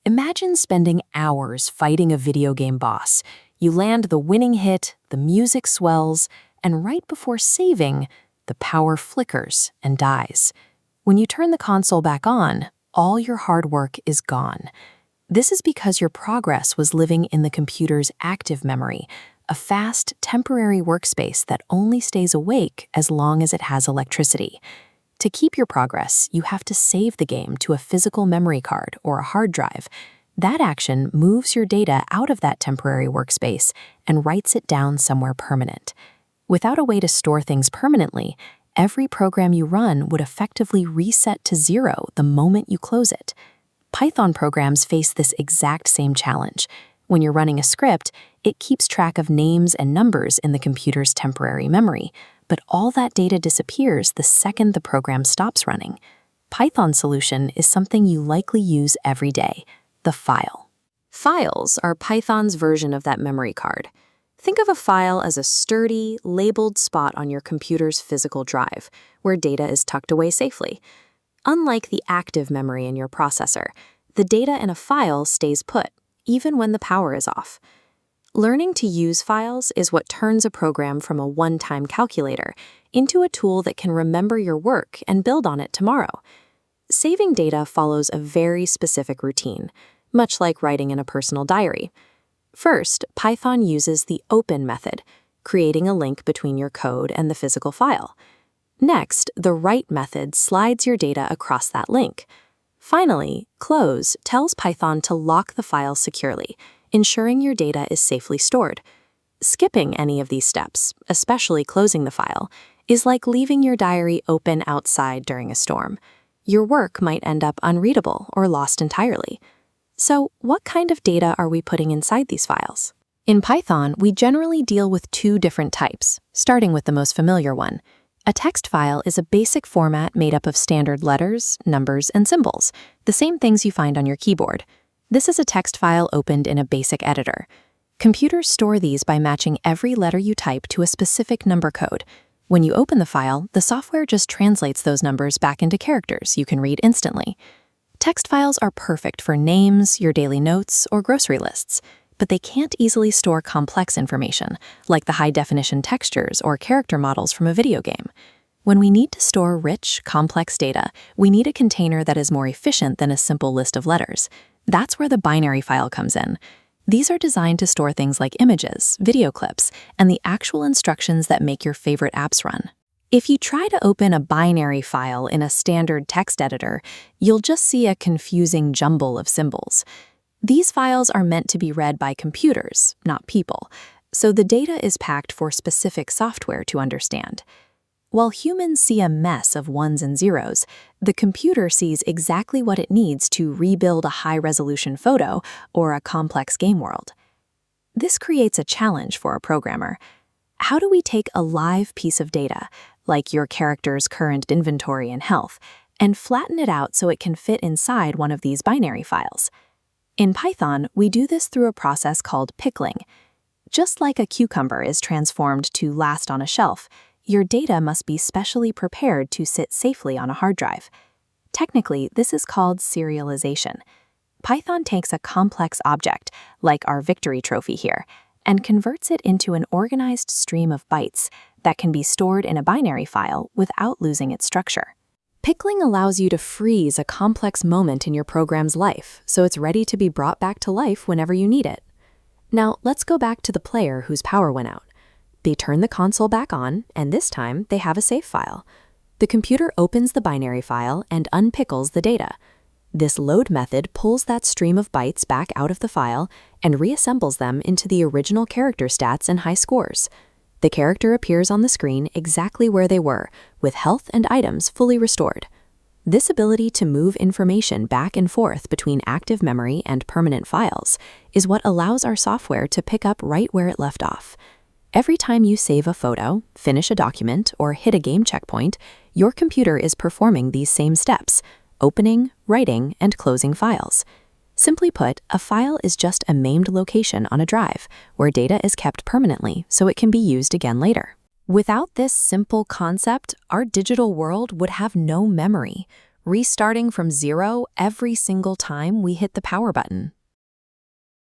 Imagine spending hours fighting a video game boss. You land the winning hit, the music swells, and right before saving, the power flickers and dies. When you turn the console back on, all your hard work is gone. This is because your progress was living in the computer's active memory, a fast, temporary workspace that only stays awake as long as it has electricity. To keep your progress, you have to save the game to a physical memory card or a hard drive. That action moves your data out of that temporary workspace and writes it down somewhere permanent. Without a way to store things permanently, every program you run would effectively reset to zero the moment you close it. Python programs face this exact same challenge. When you're running a script, it keeps track of names and numbers in the computer's temporary memory, but all that data disappears the second the program stops running. Python's solution is something you likely use every day: the file. Files are Python's version of that memory card. Think of a file as a sturdy, labeled spot on your computer's physical drive, where data is tucked away safely. Unlike the active memory in your processor, the data in a file stays put, even when the power is off. Learning to use files is what turns a program from a one-time calculator into a tool that can remember your work and build on it tomorrow. Saving data follows a very specific routine, much like writing in a personal diary. First, Python uses the open method, creating a link between your code and the physical file. Next, the write method slides your data across that link. Finally, close tells Python to lock the file securely, ensuring your data is safely stored. Skipping any of these steps, especially closing the file, is like leaving your diary open outside during a storm. Your work might end up unreadable or lost entirely. So, what kind of data are we putting inside these files? In Python, we generally deal with two different types, starting with the most familiar one. A text file is a basic format made up of standard letters, numbers, and symbols, the same things you find on your keyboard. This is a text file opened in a basic editor. Computers store these by matching every letter you type to a specific number code. When you open the file, the software just translates those numbers back into characters you can read instantly. Text files are perfect for names, your daily notes, or grocery lists, but they can't easily store complex information, like the high-definition textures or character models from a video game. When we need to store rich, complex data, we need a container that is more efficient than a simple list of letters. That's where the binary file comes in. These are designed to store things like images, video clips, and the actual instructions that make your favorite apps run. If you try to open a binary file in a standard text editor, you'll just see a confusing jumble of symbols. These files are meant to be read by computers, not people, so the data is packed for specific software to understand. While humans see a mess of ones and zeros, the computer sees exactly what it needs to rebuild a high-resolution photo or a complex game world. This creates a challenge for a programmer. How do we take a live piece of data, like your character's current inventory and health, and flatten it out so it can fit inside one of these binary files? In Python, we do this through a process called pickling. Just like a cucumber is transformed to last on a shelf, your data must be specially prepared to sit safely on a hard drive. Technically, this is called serialization. Python takes a complex object, like our victory trophy here, and converts it into an organized stream of bytes that can be stored in a binary file without losing its structure. Pickling allows you to freeze a complex moment in your program's life, so it's ready to be brought back to life whenever you need it. Now, let's go back to the player whose power went out. They turn the console back on, and this time they have a save file. The computer opens the binary file and unpickles the data. This load method pulls that stream of bytes back out of the file and reassembles them into the original character stats and high scores. The character appears on the screen exactly where they were, with health and items fully restored. This ability to move information back and forth between active memory and permanent files is what allows our software to pick up right where it left off. Every time you save a photo, finish a document, or hit a game checkpoint, your computer is performing these same steps: opening, writing, and closing files. Simply put, a file is just a maimed location on a drive where data is kept permanently so it can be used again later. Without this simple concept, our digital world would have no memory. restarting from 0 every single time we hit the power button.